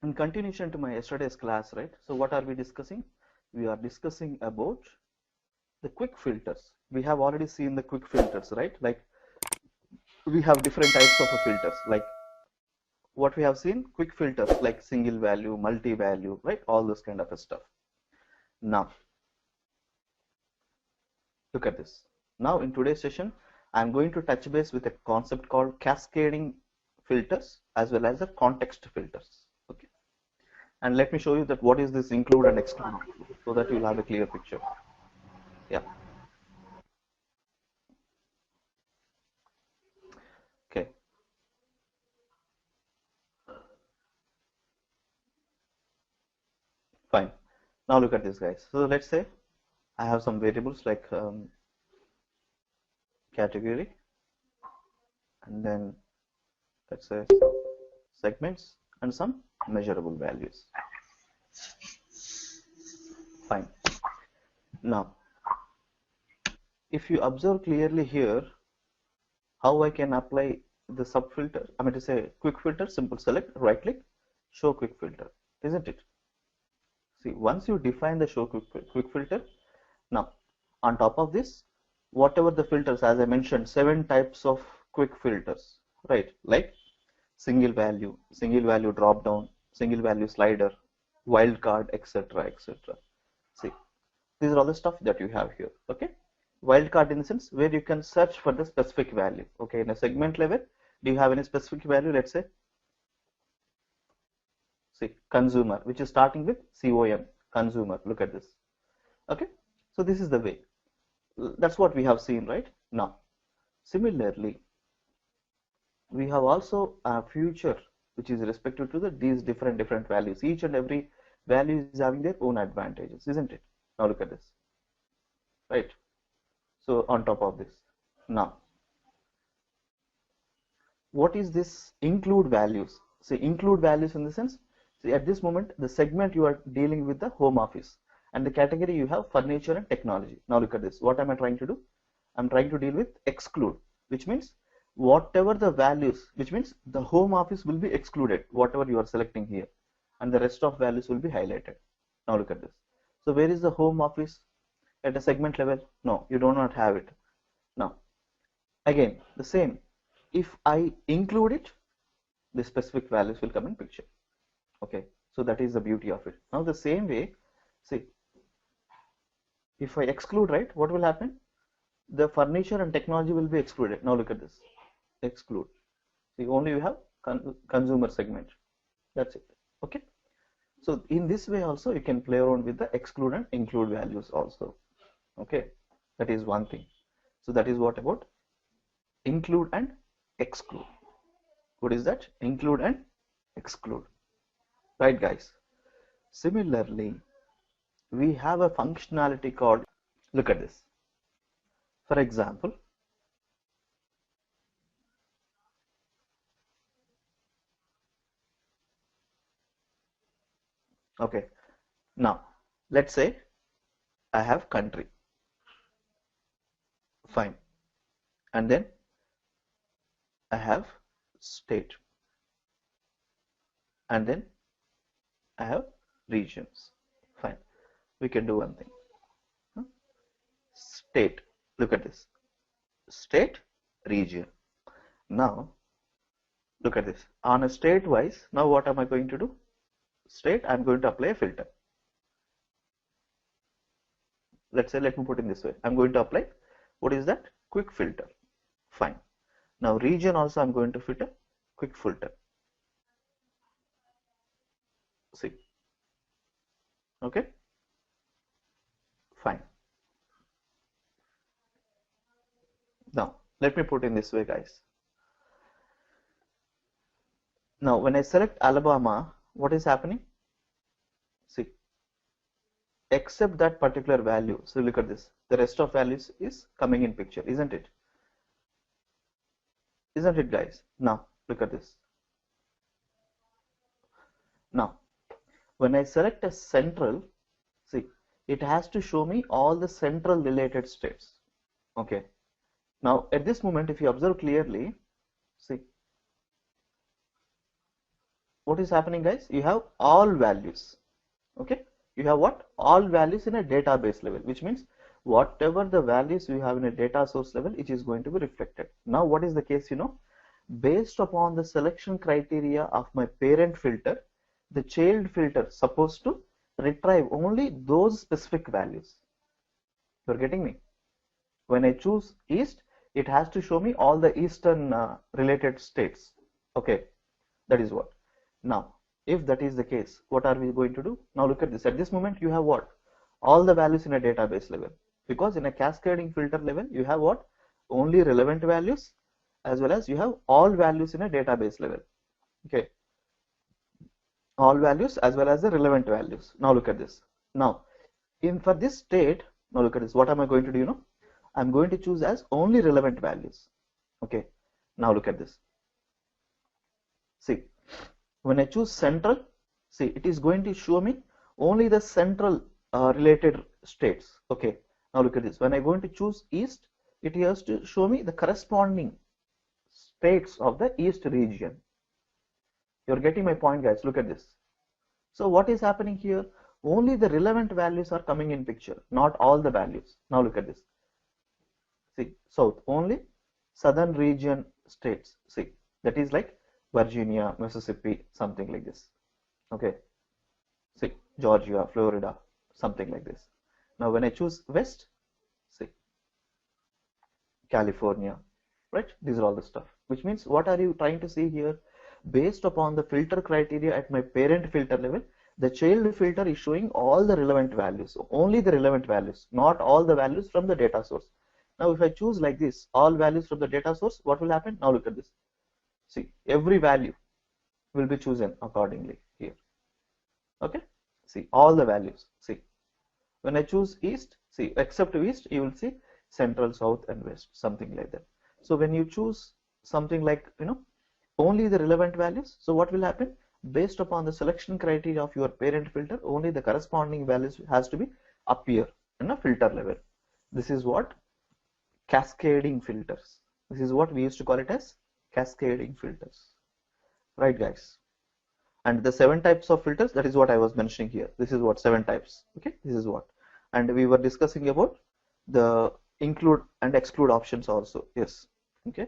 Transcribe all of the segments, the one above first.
In continuation to my yesterday's class, right? So what are we discussing? We are discussing about the quick filters. We have already seen the quick filters, right? Like we have different types of filters. Like what we have seen, quick filters like single value, multi-value, right? All this kind of stuff. Now, look at this. Now in today's session, I'm going to touch base with a concept called cascading filters as well as the context filters. Okay. And let me show you that what is this include and exclude so that you'll have a clear picture. Yeah. Okay. Fine. Now look at this, guys. So let's say I have some variables like category, and then let's say segments and some measurable values. Fine. Now, if you observe clearly here, how I can apply the sub filter, I mean to say quick filter, simple select, right click, show quick filter, isn't it? See, once you define the show quick filter, now on top of this, whatever the filters, as I mentioned, 7 types of quick filters, right? Like single value drop down, single value slider, wildcard, etc., etc. See, these are all the stuff that you have here. Okay, wildcard in the sense where you can search for the specific value. Okay, in a segment level, do you have any specific value? Let's say, see, consumer, which is starting with COM, consumer. Look at this. Okay, so this is the way. That's what we have seen, right? Now, similarly, we have also a future which is respective to these different values. Each and every value is having their own advantages, isn't it? Now look at this, right? So on top of this, now what is this include values? So include values in the sense, see, at this moment the segment you are dealing with the home office, and the category you have furniture and technology. Now look at this. What am I trying to do? I'm trying to deal with exclude, which means whatever the values, which means the home office will be excluded, whatever you are selecting here, and the rest of values will be highlighted. Now look at this. So where is the home office at a segment level? No, you do not have it. Now again the same, if I include it, the specific values will come in picture. Okay, so that is the beauty of it. Now the same way, see, if I exclude, right, what will happen? The furniture and technology will be excluded. Now look at this, exclude. See, only you have consumer segment. That's it. Okay, so in this way also you can play around with the exclude and include values also. Okay, that is one thing. So that is what about include and exclude. What is that? Include and exclude, right, guys? Similarly, we have a functionality called, look at this. For example, okay, now let's say I have country, fine, and then I have state, and then I have regions, fine. We can do one thing. State, look at this, state, region. Now look at this, on a state wise, now what am I going to do? State, I'm going to apply a filter. Let's say, let me put it this way, I'm going to apply, what is that? Quick filter, fine. Now region also I'm going to filter, quick filter. See, okay, fine. Now let me put in this way, guys. Now when I select Alabama, what is happening? See, except that particular value. So look at this, the rest of values is coming in picture, isn't it? Isn't it, guys? Now look at this. Now when I select a central, see, it has to show me all the central related states. Okay, now at this moment if you observe clearly, see, what is happening, guys? You have all values. Okay, you have what? All values in a database level, which means whatever the values you have in a data source level, it is going to be reflected. Now what is the case? Based upon the selection criteria of my parent filter, the child filter supposed to retrieve only those specific values. You're getting me? When I choose east, it has to show me all the eastern related states. Okay, that is what. Now if that is the case, what are we going to do? Now look at this. At this moment you have what? All the values in a database level, because in a cascading filter level you have what? Only relevant values, as well as you have all values in a database level. Okay, all values as well as the relevant values. Now look at this. Now for this state, now look at this. What am I going to do? I'm going to choose as only relevant values. Okay, now look at this. See, when I choose central, see, it is going to show me only the central related states. Okay, now look at this. When I'm going to choose east, it has to show me the corresponding states of the east region. You're getting my point, guys? Look at this. So what is happening here? Only the relevant values are coming in picture, not all the values. Now look at this. See, south, only southern region states. See, that is like Virginia, Mississippi, something like this. Okay, see, Georgia, Florida, something like this. Now when I choose west, see, California, right? These are all the stuff, which means what are you trying to see here? Based upon the filter criteria at my parent filter level, the child filter is showing all the relevant values, only the relevant values, not all the values from the data source. Now if I choose like this, all values from the data source, what will happen? Now look at this. See, every value will be chosen accordingly here. Okay, see, all the values. See, when I choose east, see, except east, you will see central, south and west, something like that. So when you choose something like, only the relevant values, so what will happen? Based upon the selection criteria of your parent filter, only the corresponding values has to be appear in a filter level. This is what? Cascading filters. This is what we used to call it as cascading filters, right, guys? And the 7 types of filters, that is what I was mentioning here. This is what 7 types. Okay, this is what, and we were discussing about the include and exclude options also. Yes, okay,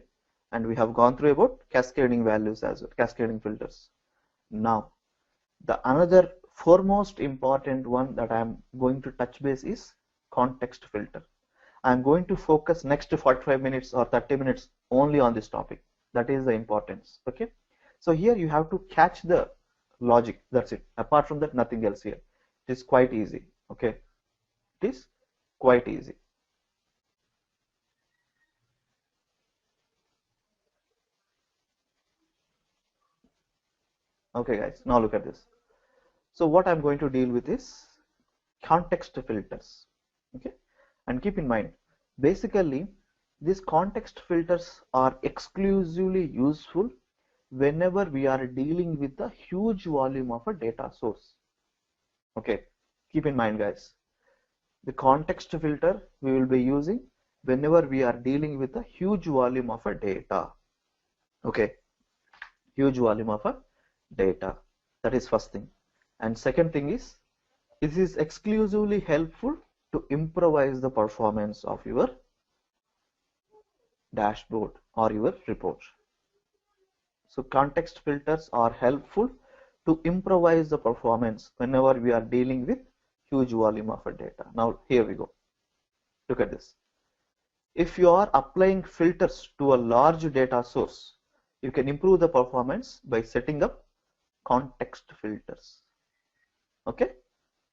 and we have gone through about cascading values as well, cascading filters. Now the another foremost important one that I am going to touch base is context filter. I am going to focus next 45 minutes or 30 minutes only on this topic. That is the importance. Okay, so here you have to catch the logic. That's it. Apart from that, nothing else here. It is quite easy. Okay, it is quite easy. Okay, guys, now look at this. So what I'm going to deal with is context filters. Okay, and keep in mind, basically these context filters are exclusively useful whenever we are dealing with a huge volume of a data source. Okay, keep in mind, guys, the context filter we will be using whenever we are dealing with a huge volume of a data. Okay, huge volume of a data. That is first thing. And second thing is, this is exclusively helpful to improvise the performance of your dashboard or your report. So context filters are helpful to improvise the performance whenever we are dealing with huge volume of a data. Now here we go. Look at this. If you are applying filters to a large data source, you can improve the performance by setting up context filters. Okay,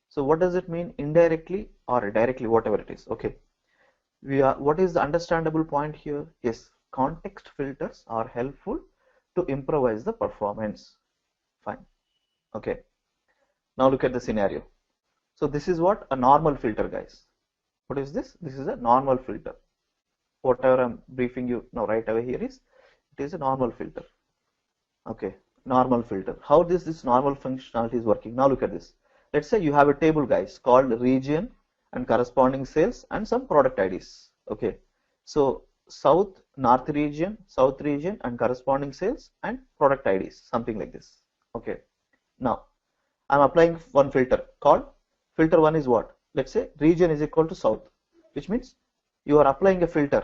so what does it mean? Indirectly or directly, whatever it is. Okay, what is the understandable point here? Yes, context filters are helpful to improvise the performance. Fine. Okay, now look at the scenario. So this is what? A normal filter, guys. What is this? This is a normal filter. Whatever I'm briefing you now right away here is, it is a normal filter. Okay, normal filter. How this normal functionality is working? Now look at this. Let's say you have a table, guys, called region and corresponding sales and some product IDs. Okay, so north region and corresponding sales and product IDs, something like this. Okay, Now I'm applying one filter called filter 1 is what? Let's say region is equal to south, which means you are applying a filter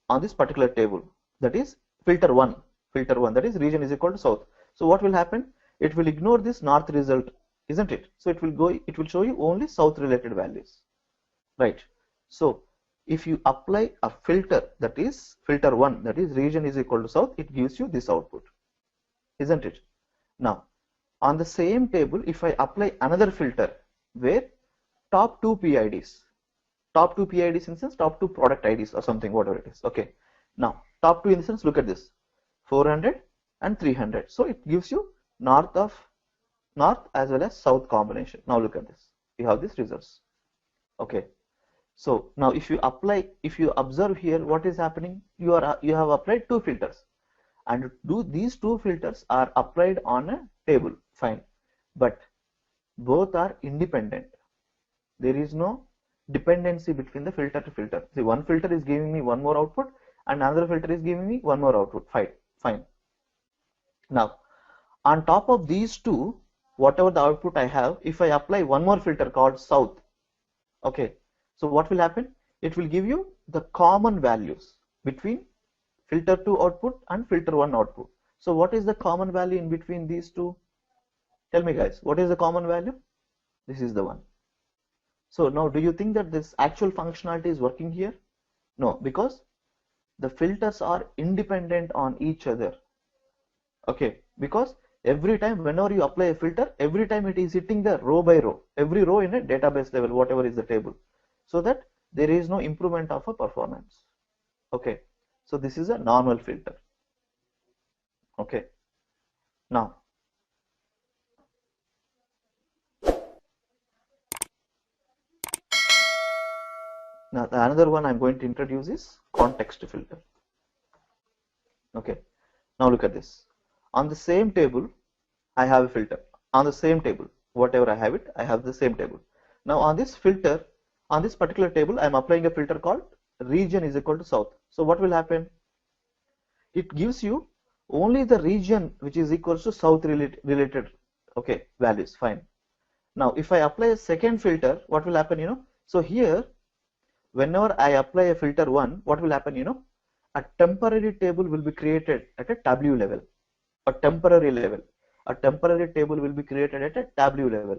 on this particular table, that is filter 1, that is region is equal to south. So what will happen? It will ignore this north result, isn't it? So it will show you only south related values, right? So if you apply a filter, that is filter 1, that is region is equal to south, it gives you this output, isn't it? Now on the same table, if I apply another filter where top two PIDs in the sense top two product IDs or something, whatever it is. Okay. Now top two in the sense, look at this, 400 and 300. So it gives you north as well as south combination. Now look at this. You have these results. Okay. So now if you observe here, what is happening? You have applied two filters, and these two filters are applied on a table. Fine. But both are independent. There is no dependency between the filter to filter. See, one filter is giving me one more output and another filter is giving me one more output. Fine. Now on top of these two, whatever the output I have, if I apply one more filter called south, okay, so what will happen? It will give you the common values between filter 2 output and filter 1 output. So what is the common value in between these two? Tell me guys, what is the common value? This is the one. So now do you think that this actual functionality is working here? No, because the filters are independent on each other. Okay, because every time whenever you apply a filter, every time it is hitting the row by row, every row in a database level, whatever is the table, so that there is no improvement of a performance. Okay, so this is a normal filter. Okay, now the another one I'm going to introduce is context filter. Okay, now look at this. On the same table, I have a filter. On the same table, whatever I have it, I have the same table. Now on this filter, on this particular table, I'm applying a filter called region is equal to south. So what will happen? It gives you only the region which is equal to south related okay values. Fine. Now if I apply a second filter, what will happen? So here, whenever I apply a filter 1, what will happen? A temporary table will be created at a W level. A temporary table will be created at a W level,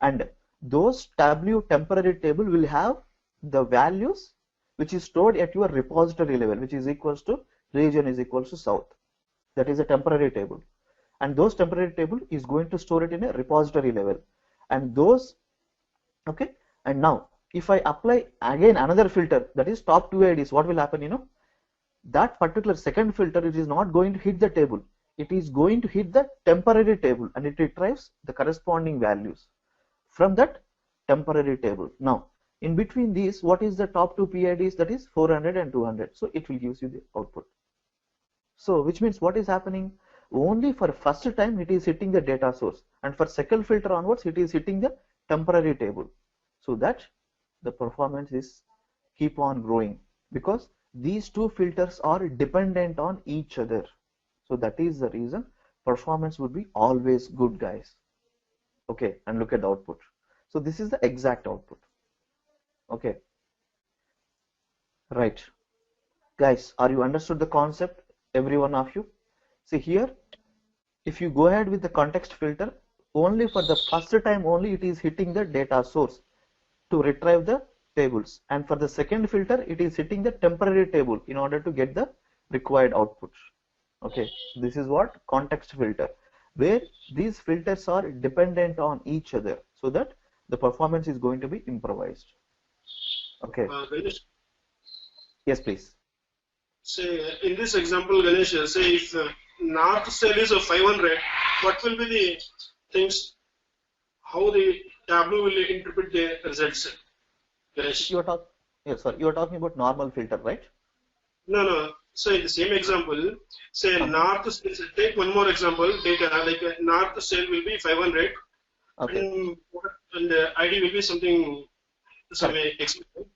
and those temporary table will have the values which is stored at your repository level, which is equals to region is equals to south. That is a temporary table, and those temporary table is going to store it in a repository level, and those okay. And now if I apply again another filter, that is top two IDs, what will happen? That particular second filter, it is not going to hit the table. It is going to hit the temporary table, and it retrieves the corresponding values from that temporary table. Now in between these, what is the top two PIDs? That is 400 and 200. So it will give you the output. So which means what is happening? Only for first time it is hitting the data source, and for second filter onwards it is hitting the temporary table, so that the performance is keep on growing, because these two filters are dependent on each other. So that is the reason performance would be always good, guys. Okay, and look at the output. So this is the exact output. Okay, right, guys, are you understood the concept, every one of you? See here, if you go ahead with the context filter, only for the first time only it is hitting the data source to retrieve the tables, and for the second filter it is hitting the temporary table in order to get the required output. Okay, this is what context filter, where these filters are dependent on each other, so that the performance is going to be improvised. Okay. Ganesh, yes, please. say in this example, Ganesh, say if north cell is a 500, what will be the things, how the Tableau will interpret the results, Ganesh? You are talking about normal filter, right? No. So in the same example, say north cell, take one more example, data like north cell will be 500, okay, and ID will be something, some example.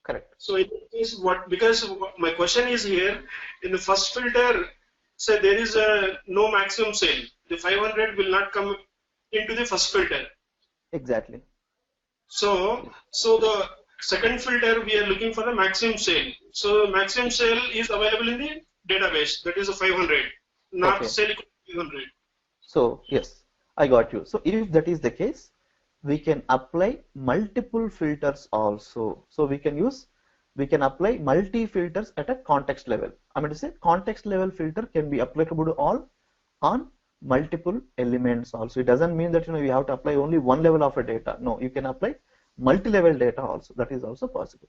Correct. So in this case, because my question is here, in the first filter, say there is no maximum sale. The 500 will not come into the first filter. Exactly. So, so the second filter we are looking for the maximum sale. So maximum sale is available in the database. That is a 500. Not Okay. sale equal to 500. So yes, I got you. So if that is the case, we can apply multiple filters also. So we can apply multi filters at a context level. I mean to say context level filter can be applicable to all on multiple elements also. It doesn't mean that you have to apply only one level of a data. No, you can apply multi-level data also. That is also possible.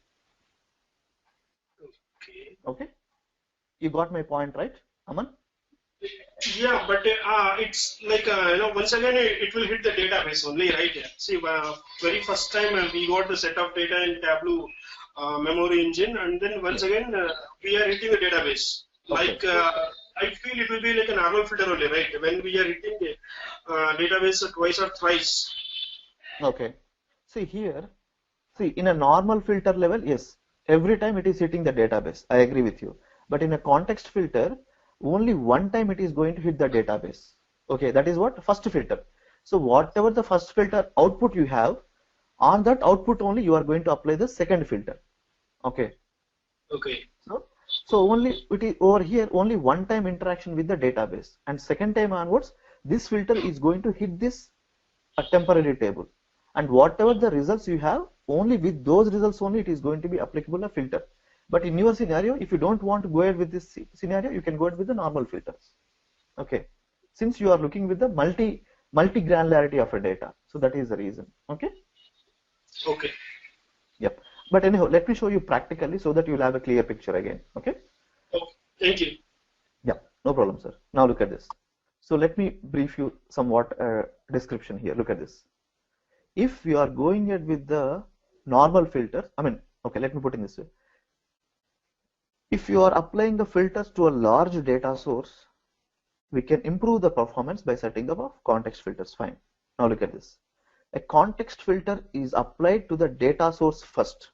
Okay. Okay, you got my point, right, Aman? Yeah, but it's like once again it will hit the database only, right? See, very first time we got the set of data in Tableau memory engine, and then once again we are hitting the database. Like I feel it will be like a normal filter only, right? When we are hitting the database twice or thrice. Okay. See here, see in a normal filter level, yes, every time it is hitting the database. I agree with you. But in a context filter, only one time it is going to hit the database. Okay, that is what first filter. So whatever the first filter output you have, on that output only you are going to apply the second filter. Okay. Okay. So only it is over here only one time interaction with the database, and second time onwards this filter is going to hit this a temporary table, and whatever the results you have, only with those results only it is going to be applicable a filter. But in your scenario, if you don't want to go ahead with this scenario, you can go ahead with the normal filters. Okay, since you are looking with the multi granularity of a data, so that is the reason. Okay. Okay. Yep. But anyhow, let me show you practically so that you will have a clear picture again. Okay. Okay. Thank you. Yeah, no problem, sir. Now look at this. So let me brief you somewhat description here. Look at this. If you are going ahead with the normal filters, I mean, okay, let me put in this way. If you are applying the filters to a large data source, we can improve the performance by setting up context filters. Fine. Now look at this. A context filter is applied to the data source first.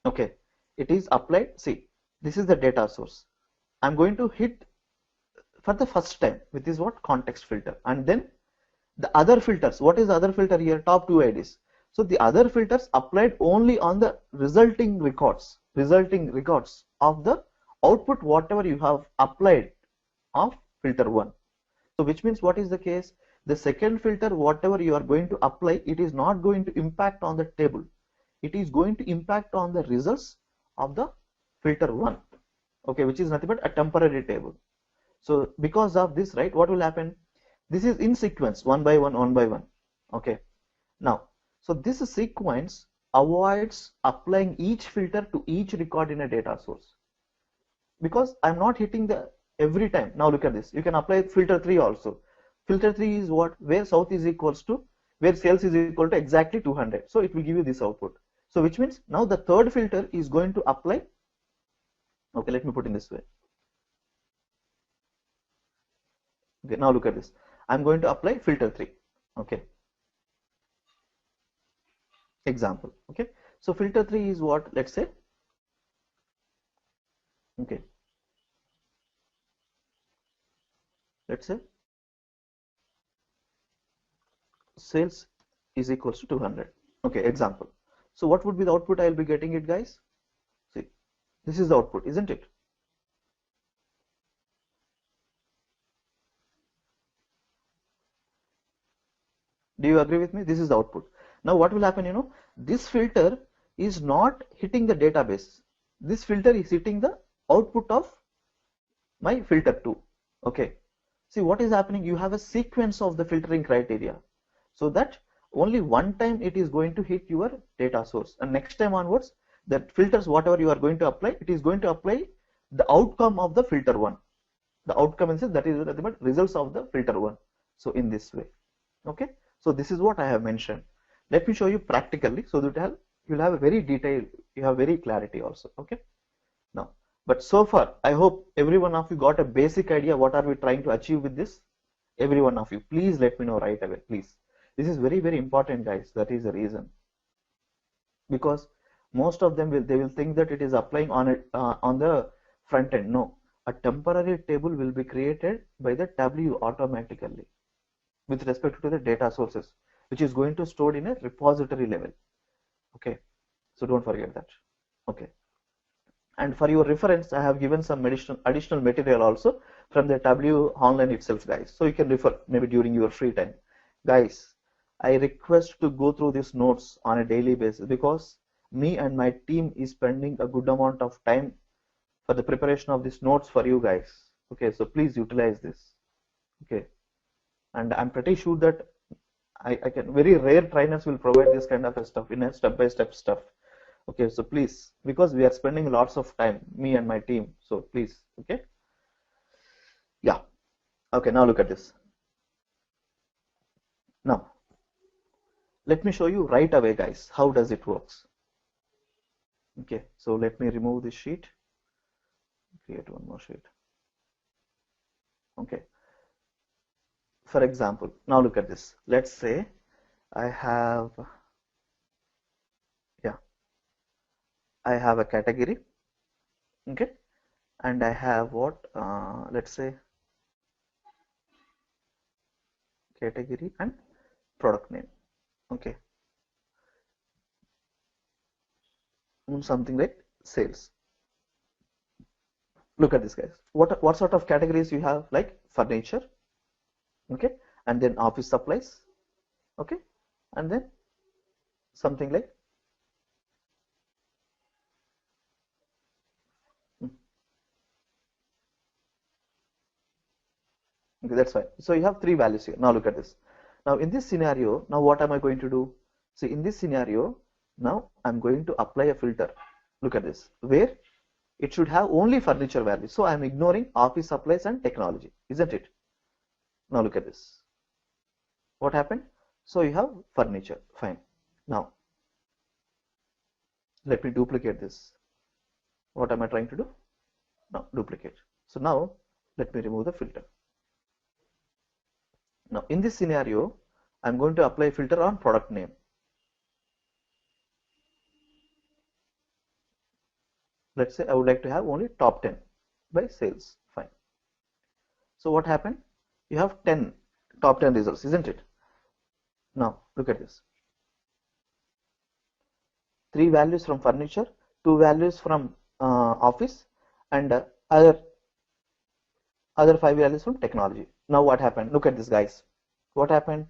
Okay, it is applied. See, this is the data source. I'm going to hit for the first time with this what context filter, and then the other filters. What is the other filter here? Top two IDs. So the other filters applied only on the resulting records of the output whatever you have applied of filter 1. So which means what is the case? The second filter whatever you are going to apply, it is not going to impact on the table. It is going to impact on the results of the filter 1. Okay, which is nothing but a temporary table. So because of this, right, what will happen? This is in sequence, one by one, one by one. Okay. Now, so this sequence avoids applying each filter to each record in a data source, because I'm not hitting the every time. Now look at this. You can apply filter 3 also. Filter 3 is what? Where south is equals to, where sales is equal to exactly 200. So it will give you this output. So which means now the third filter is going to apply. Okay, let me put in this way. Okay, now look at this. I'm going to apply filter 3. Okay. Example. Okay. So filter 3 is what? Let's say. Okay. Let's say sales is equals to 200. Okay. Example. So what would be the output I'll be getting it, guys? See, this is the output, isn't it? Do you agree with me? This is the output. Now what will happen, this filter is not hitting the database. This filter is hitting the output of my filter 2. Okay. See what is happening? You have a sequence of the filtering criteria, so that only one time it is going to hit your data source, and next time onwards that filters whatever you are going to apply, it is going to apply the outcome of the filter 1. The outcome is that is the results of the filter 1. So in this way. Okay. So this is what I have mentioned. Let me show you practically so that you'll have a very detailed, you have very clarity also. Okay. Now, but so far, I hope every one of you got a basic idea what are we trying to achieve with this. Every one of you, please let me know right away, please. This is very, very important, guys. That is the reason. Because most of them will think that it is applying on it on the front end. No, a temporary table will be created by the Tableau automatically. with respect to the data sources, which is going to stored in a repository level. Okay, so don't forget that. Okay, and for your reference, I have given some additional material also from the W online itself, guys, so you can refer maybe during your free time. Guys, I request to go through these notes on a daily basis, because me and my team is spending a good amount of time for the preparation of these notes for you guys. Okay, so please utilize this. Okay, and I'm pretty sure that I can, very rare trainers will provide this kind of stuff in a step-by-step stuff. Okay, so please, because we are spending lots of time, me and my team, so please. Okay, yeah. Okay, now look at this. Now let me show you right away, guys, how does it works. Okay, so let me remove this sheet, create one more sheet. Okay, for example, now look at this. Let's say I have, yeah, I have a category. Okay, and I have what, let's say category and product name. Okay, something like sales. Look at this, guys. What sort of categories you have? Like furniture, okay, and then office supplies, okay, and then something like okay, that's fine. So you have three values here. Now look at this. Now in this scenario, now what am I going to do? See, in this scenario, now I'm going to apply a filter. Look at this, where it should have only furniture value. So I'm ignoring office supplies and technology, isn't it? Now look at this. What happened? So you have furniture, fine. Now let me duplicate this. What am I trying to do? Now duplicate. So now let me remove the filter. Now in this scenario, I'm going to apply a filter on product name. Let's say I would like to have only top 10 by sales, fine. So what happened? You have top 10 results, isn't it? Now look at this. 3 values from furniture, 2 values from office, and other 5 values from technology. Now what happened? Look at this, guys. What happened?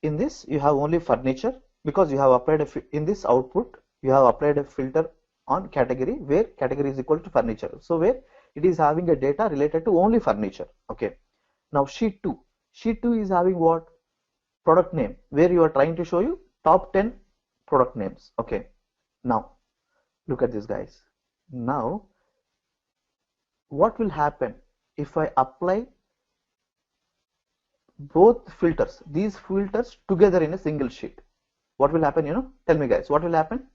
In this you have only furniture, because you have applied in this output you have applied a filter on category, where category is equal to furniture. So where it is having a data related to only furniture. Okay. Now sheet 2 is having what? Product name, where you are trying to show you top 10 product names. Okay. Now look at this, guys. Now what will happen if I apply both filters, these filters together in a single sheet? What will happen? Tell me, guys, what will happen?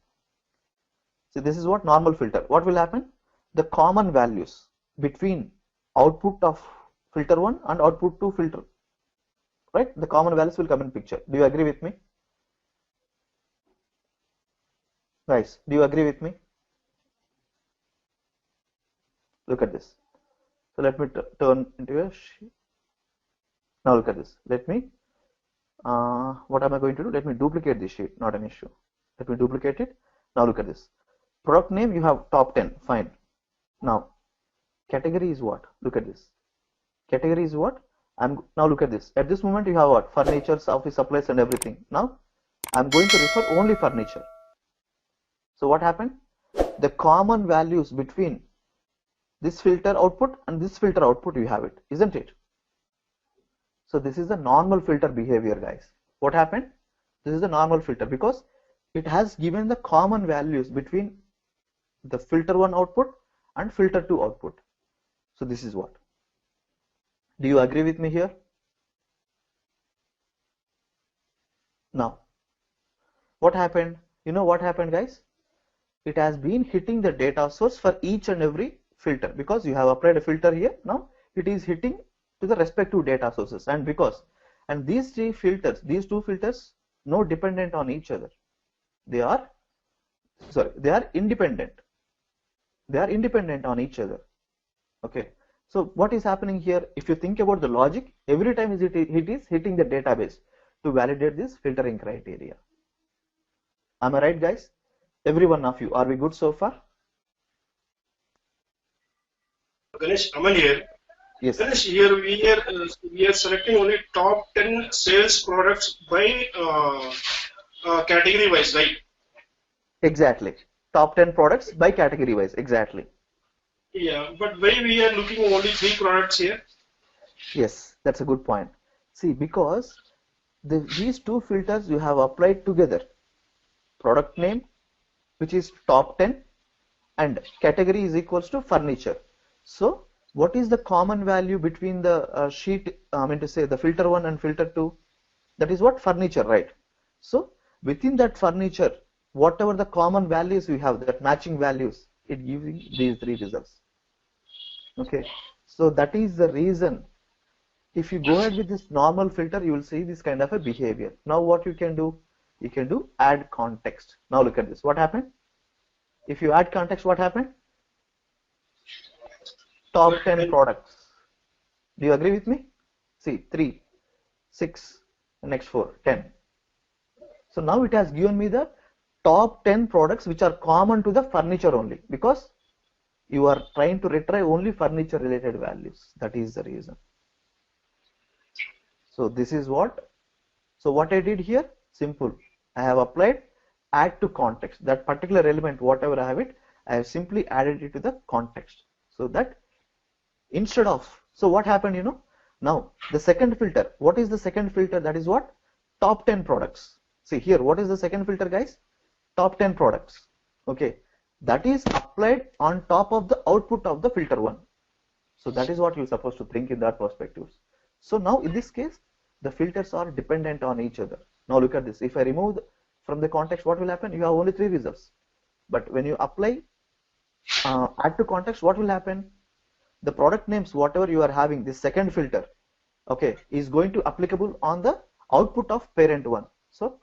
See, this is what normal filter. What will happen? The common values between output of filter 1 and output 2 filter, right? The common values will come in picture. Do you agree with me? Guys, do you agree with me? Look at this. So let me turn into a sheet. Now look at this. Let me, what am I going to do? Let me duplicate this sheet, not an issue. Let me duplicate it. Now look at this. Product name, you have top 10, fine. Now category is what? Look at this. Category is what? Now look at this. At this moment you have what? Furniture, office supplies and everything. Now I'm going to refer only furniture. So what happened? The common values between this filter output and this filter output, you have it, isn't it? So this is the normal filter behavior, guys. What happened? This is the normal filter, because it has given the common values between the filter 1 output and filter 2 output. So this is what. Do you agree with me here? Now what happened? You know what happened, guys? It has been hitting the data source for each and every filter, because you have applied a filter here. Now it is hitting to the respective data sources, and these two filters, no dependent on each other. They are independent. They are independent on each other. Okay. So what is happening here? If you think about the logic, every time it is hitting the database to validate this filtering criteria. Am I right, guys? Every one of you, are we good so far? Ganesh, Aman here. Yes. Ganesh, here we are selecting only top 10 sales products by category wise, right? Exactly. Top 10 products by category wise. Exactly. Yeah, but why we are looking only 3 products here? Yes, that's a good point. See, because these two filters you have applied together, product name, which is top 10, and category is equals to furniture. So what is the common value between the sheet, I mean to say the filter 1 and filter 2? That is what? Furniture, right? So within that furniture, whatever the common values we have, that matching values, it gives you these 3 results. Okay, so that is the reason. If you go ahead with this normal filter, you will see this kind of a behavior. Now what you can do? You can do add context. Now look at this. What happened? If you add context, what happened? Top 10 products. Do you agree with me? See, 3, 6, next 4, 10. So now it has given me the top 10 products which are common to the furniture only, because you are trying to retrieve only furniture related values. That is the reason. So this is what. So what I did here, simple. I have applied add to context. That particular element, whatever I have it, I have simply added it to the context. So that instead of, so what happened, now the second filter, what is the second filter? That is what? Top 10 products. See here, what is the second filter, guys? Top 10 products. Okay, that is applied on top of the output of the filter 1. So that is what you're supposed to think in that perspective. So now in this case, the filters are dependent on each other. Now look at this. If I remove from the context, what will happen? You have only 3 results. But when you apply add to context, what will happen? The product names, whatever you are having, this second filter, okay, is going to applicable on the output of parent 1. So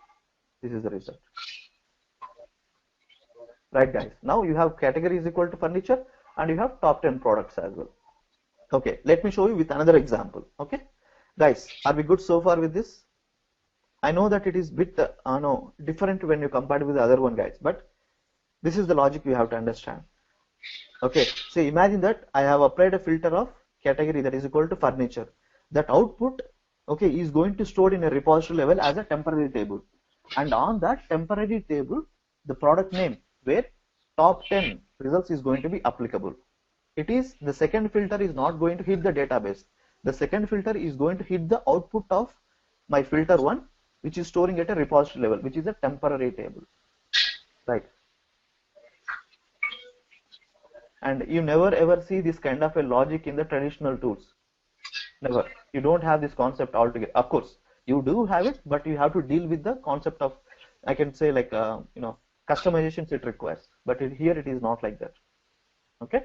this is the result. Right, guys? Now you have category is equal to furniture and you have top 10 products as well. Okay, let me show you with another example. Okay, guys, are we good so far with this? I know that it is bit different when you compare it with the other one, guys, but this is the logic you have to understand. Okay, so imagine that I have applied a filter of category that is equal to furniture. That output, okay, is going to store in a repository level as a temporary table, and on that temporary table, the product name where top 10 results is going to be applicable. It is the second filter is not going to hit the database. The second filter is going to hit the output of my filter 1, which is storing at a repository level, which is a temporary table, right? And you never ever see this kind of a logic in the traditional tools. Never. You don't have this concept altogether. Of course, you do have it, but you have to deal with the concept of, I can say, like customizations it requires. But here it is not like that. Okay.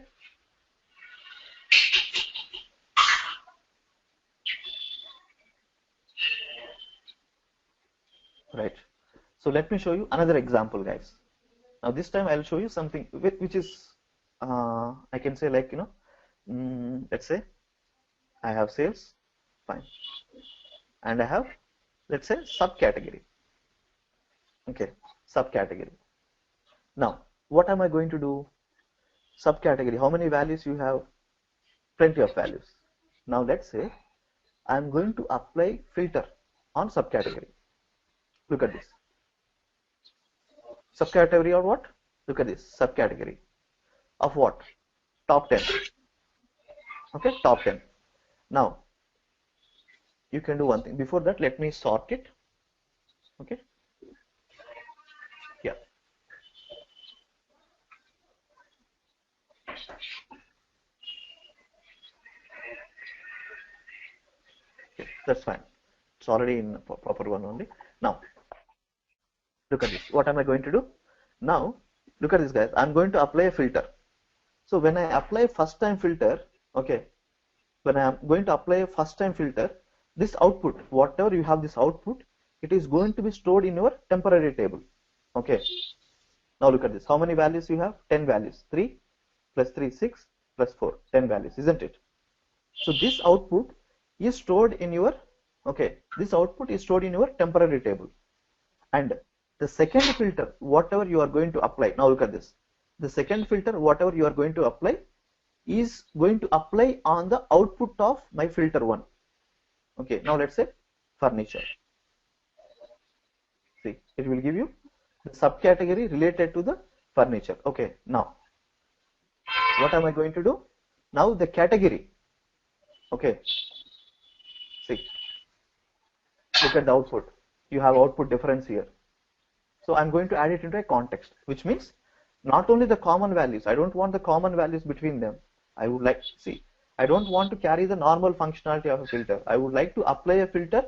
Right. So let me show you another example, guys. Now this time I'll show you something which is, I can say, like, let's say I have sales, fine, and I have, let's say, subcategory. Okay, subcategory. Now what am I going to do? Subcategory, how many values you have? Plenty of values. Now let's say I'm going to apply filter on subcategory. Look at this. Subcategory or what? Look at this. Subcategory of what? Top 10. Okay, top 10. Now you can do one thing. Before that, let me sort it. Okay. Yeah. Okay, that's fine. It's already in proper one only. Now look at this. What am I going to do? Now look at this, guys. I'm going to apply a filter. So when I apply first time filter, okay, when I am going to apply a first time filter, this output, whatever you have this output, it is going to be stored in your temporary table. Okay. Now look at this. How many values you have? 10 values. 3 plus 3, 6 plus 4, 10 values, isn't it? So this output is stored in your, okay, this output is stored in your temporary table. And the second filter, whatever you are going to apply, now look at this. The second filter, whatever you are going to apply, is going to apply on the output of my filter 1. Okay, now let's say furniture. See, it will give you the subcategory related to the furniture. Okay, now what am I going to do? Now the category. Okay, see, look at the output. You have output difference here. So I'm going to add it into a context, which means not only the common values. I don't want the common values between them. I would like, see, I don't want to carry the normal functionality of a filter. I would like to apply a filter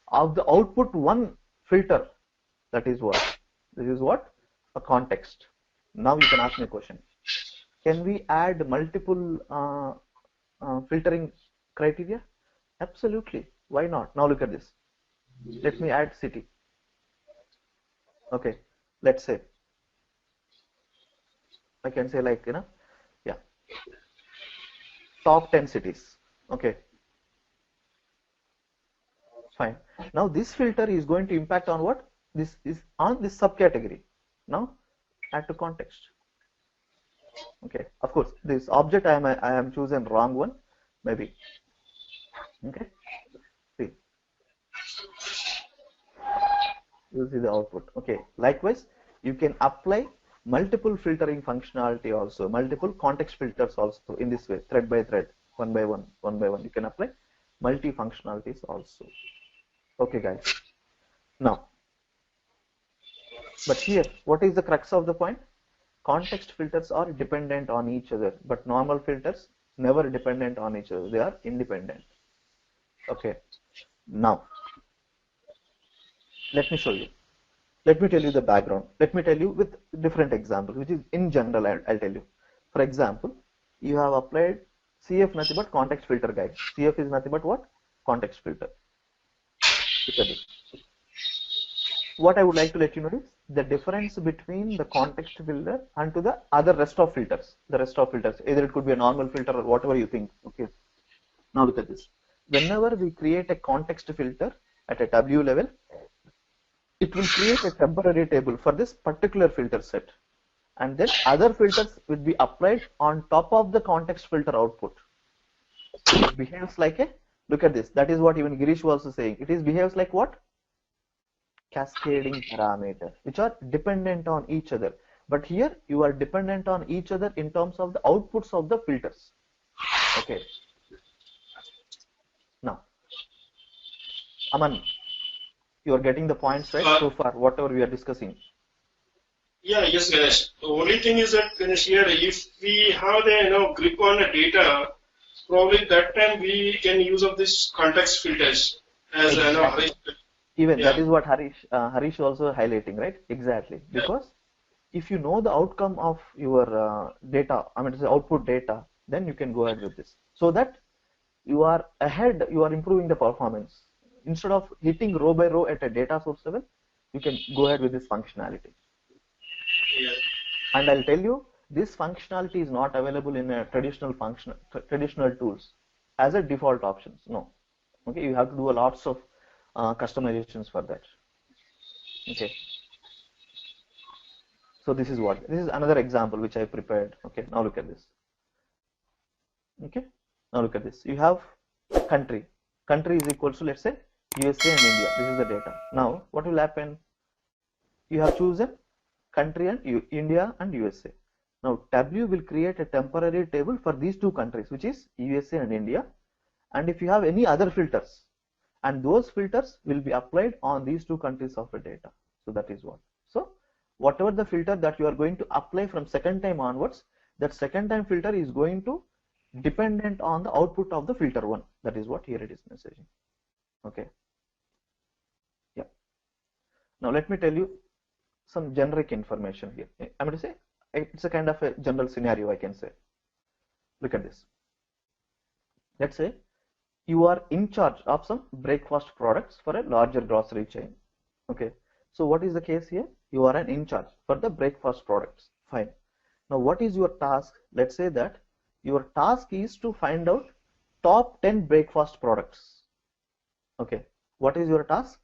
of the output 1 filter. That is what? This is what? A context. Now you can ask me a question. Can we add multiple filtering criteria? Absolutely. Why not? Now look at this. Let me add city. Okay. Let's say I can say like, yeah, top 10 cities. Okay. Fine. Now this filter is going to impact on what? This is on this subcategory. Now add to context. Okay. Of course, this object I am chosen wrong one, maybe. Okay. See. You see the output. Okay. Likewise, you can apply multiple filtering functionality also, multiple context filters also in this way, thread by thread, one by one, one by one. You can apply multi functionalities also. Okay, guys. Now, but here, what is the crux of the point? Context filters are dependent on each other, but normal filters never dependent on each other. They are independent. Okay. Now, let me show you. Let me tell you the background. Let me tell you with different examples, which is in general, I'll tell you. For example, you have applied CF nothing but context filter, guys. CF is nothing but what? Context filter. Look at this. What I would like to let you know is the difference between the context filter and to the other rest of filters. The rest of filters, either it could be a normal filter or whatever you think. Okay. Now look at this. Whenever we create a context filter at a W level, it will create a temporary table for this particular filter set, and then other filters will be applied on top of the context filter output. It behaves like a, look at this, that is what even Girish was also saying. It is behaves like what? Cascading parameters, which are dependent on each other. But here you are dependent on each other in terms of the outputs of the filters. Okay. Now, Aman, you are getting the points right so far, whatever we are discussing. Yeah, yes, Ganesh. The only thing is that, Ganesh, here, if we have the grip on the data, probably that time we can use of this context filters as exactly. Even that is what Harish also highlighting, right? Exactly. Because if you know the outcome of your data, I mean to say output data, then you can go ahead with this. So that you are ahead, you are improving the performance. Instead of hitting row by row at a data source level, you can go ahead with this functionality. Yeah. And I'll tell you, this functionality is not available in a traditional tools as a default options. No. Okay, you have to do a lots of customizations for that. Okay. So this is another example which I prepared. Okay, now look at this. Okay, now look at this. You have country. Country is equal to, let's say, USA and India. This is the data. Now, what will happen? You have chosen country and India and USA. Now, W will create a temporary table for these two countries, which is USA and India. And if you have any other filters, and those filters will be applied on these two countries of the data. So that is what. So whatever the filter that you are going to apply from second time onwards, that second time filter is going to dependent on the output of the filter 1. That is what here it is messaging. Okay. Yeah. Now let me tell you some generic information here. I'm going to say it's a kind of a general scenario, I can say. Look at this. Let's say you are in charge of some breakfast products for a larger grocery chain. Okay. So what is the case here? You are an in charge for the breakfast products. Fine. Now what is your task? Let's say that your task is to find out top 10 breakfast products. Okay, what is your task?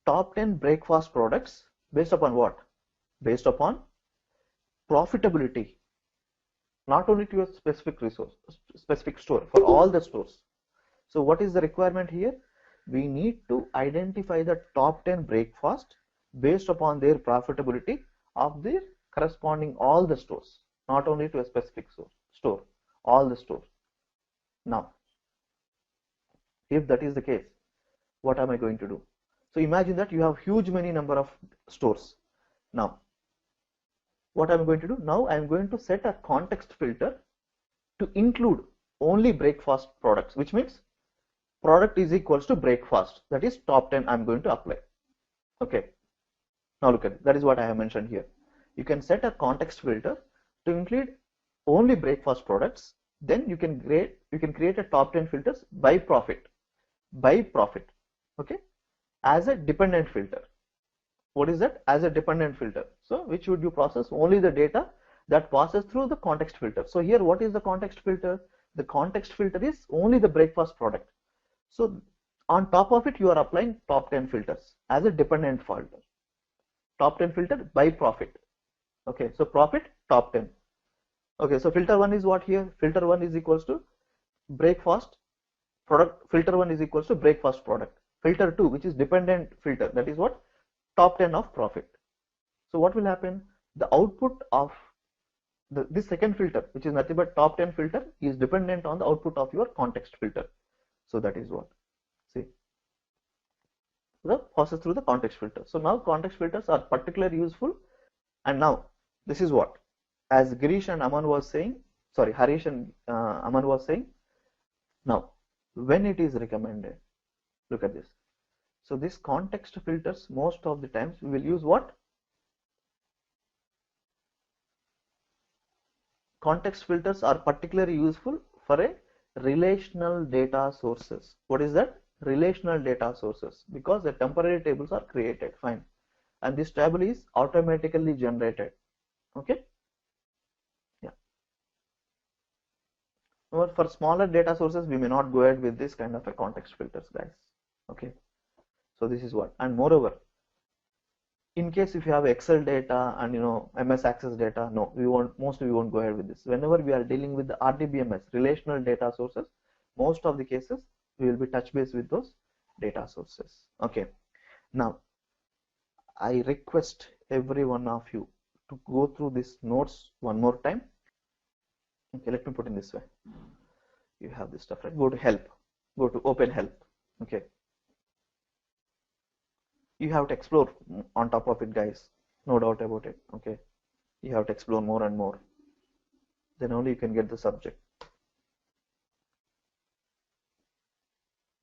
Top 10 breakfast products based upon what? Based upon profitability, not only to a specific resource, specific store, for all the stores. So what is the requirement here? We need to identify the top 10 breakfast based upon their profitability of their corresponding all the stores, not only to a specific store, all the stores. Now, if that is the case, what am I going to do? So imagine that you have huge many number of stores. Now, what I'm going to do? Now I'm going to set a context filter to include only breakfast products, which means product is equals to breakfast. That is top 10 I'm going to apply. Okay. Now look at it. That is what I have mentioned here. You can set a context filter to include only breakfast products. Then you can create a top 10 filters by profit. Okay, as a dependent filter. What is that? As a dependent filter. So which would you process? Only the data that passes through the context filter. So here, what is the context filter? The context filter is only the breakfast product. So on top of it, you are applying top 10 filters as a dependent filter. Top 10 filter by profit. Okay, so profit top 10. Okay, so filter 1 is what here? Filter 1 is equals to breakfast product. Filter 1 is equals to breakfast product. Filter 2, which is dependent filter, that is what? Top 10 of profit. So what will happen? The output of this second filter, which is nothing but top 10 filter, is dependent on the output of your context filter. So that is what? See, the process through the context filter. So now context filters are particularly useful. And now this is what, as Girish and Aman was saying, sorry, Harish and Aman was saying, now when it is recommended, look at this. So this context filters, most of the times we will use what? Context filters are particularly useful for a relational data sources. What is that? Relational data sources, because the temporary tables are created, fine, and this table is automatically generated. Okay, yeah. Or for smaller data sources, we may not go ahead with this kind of a context filters, guys. Okay, so this is what. And moreover, in case if you have Excel data and MS Access data, no, mostly we won't go ahead with this. Whenever we are dealing with the RDBMS, relational data sources, most of the cases we will be touch base with those data sources. Okay, now I request every one of you to go through these notes one more time. Okay, let me put in this way. You have this stuff, right? Go to help, go to open help. Okay, you have to explore on top of it, guys, no doubt about it. Okay, you have to explore more and more, then only you can get the subject.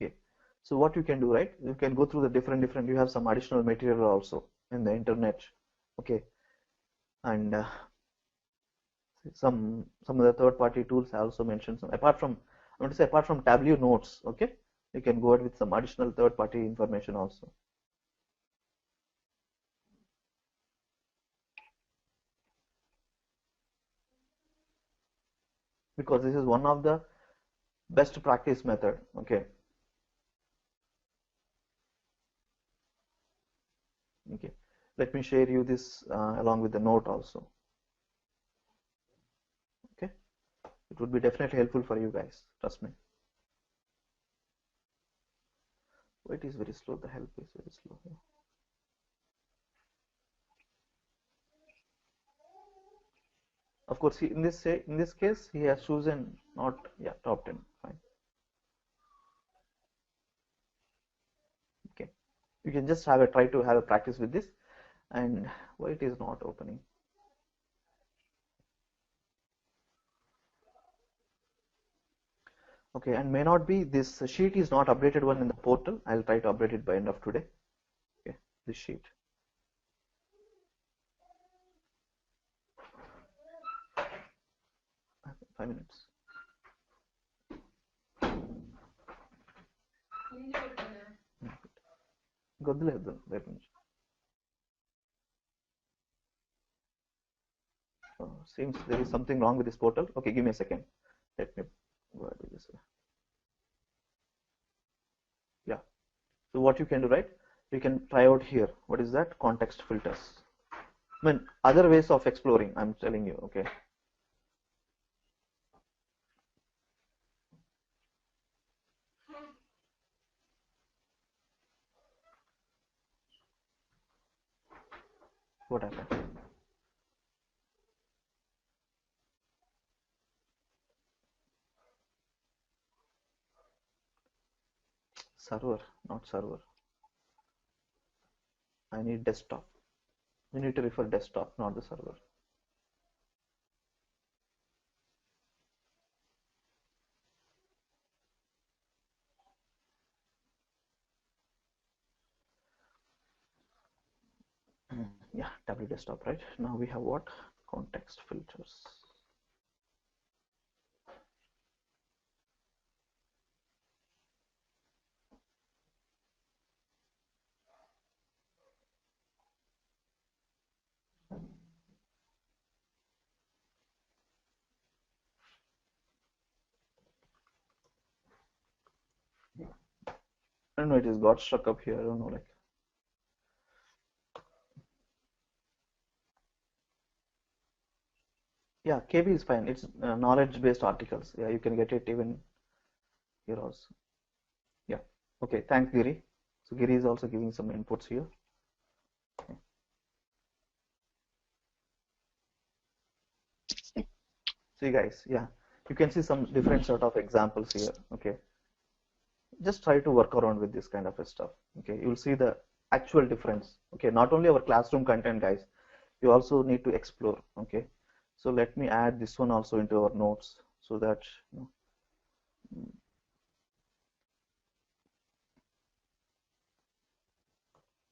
Okay, so what you can do, right, you can go through the different you have some additional material also in the internet. Okay, and some of the third-party tools I also mentioned. Some apart from, I want to say, apart from Tableau notes, okay, you can go ahead with some additional third-party information also. Because this is one of the best practice method. Okay, okay, let me share you this along with the note also. Okay, it would be definitely helpful for you guys, trust me. Oh, it is very slow, the help is very slow here. Of course, in this case he has chosen not, yeah, top 10, fine. Okay, you can just try to have a practice with this. And why it is not opening? Okay, and may not be, this sheet is not updated one in the portal. I'll try to update it by end of today. Okay, this sheet. Five minutes. Seems there is something wrong with this portal. Okay, give me a second. Let me go ahead with this way. So what you can do, right? You can try out here. What is that? Context filters. I mean, other ways of exploring, I'm telling you, okay? What happened? Server, not server. I need desktop. You need to refer desktop, not the server. Yeah, W desktop, right? Now we have what? Context filters. I don't know, it is got stuck up here. I don't know, like. Yeah, KB is fine. It's knowledge-based articles. Yeah, you can get it even here also. Yeah. Okay. Thanks, Giri. So Giri is also giving some inputs here. Okay. See, guys. Yeah, you can see some different sort of examples here. Okay. Just try to work around with this kind of stuff. Okay. You'll see the actual difference. Okay. Not only our classroom content, guys. You also need to explore. Okay. So let me add this one also into our notes so that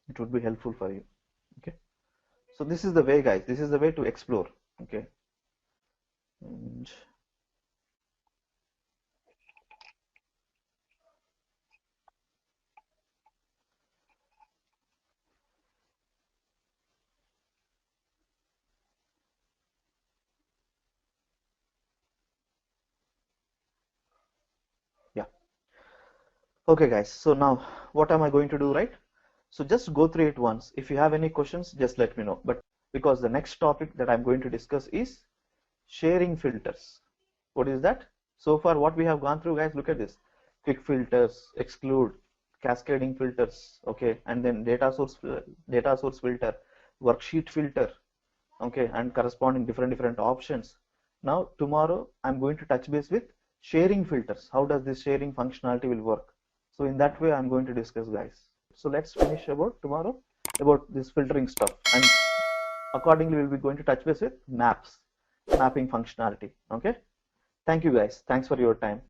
it would be helpful for you. Okay. So this is the way, guys. This is the way to explore. Okay. And yeah. Okay, guys. So now what am I going to do, right? So just go through it once. If you have any questions, just let me know. But because the next topic that I'm going to discuss is sharing filters. What is that? So far, what we have gone through, guys, look at this. Quick filters, exclude, cascading filters, okay, and then data source filter, worksheet filter, okay, and corresponding different options. Now tomorrow I'm going to touch base with sharing filters. How does this sharing functionality will work? So in that way I'm going to discuss, guys. So let's finish about tomorrow about this filtering stuff, and accordingly we'll be going to touch base with mapping functionality. Okay, thank you, guys. Thanks for your time.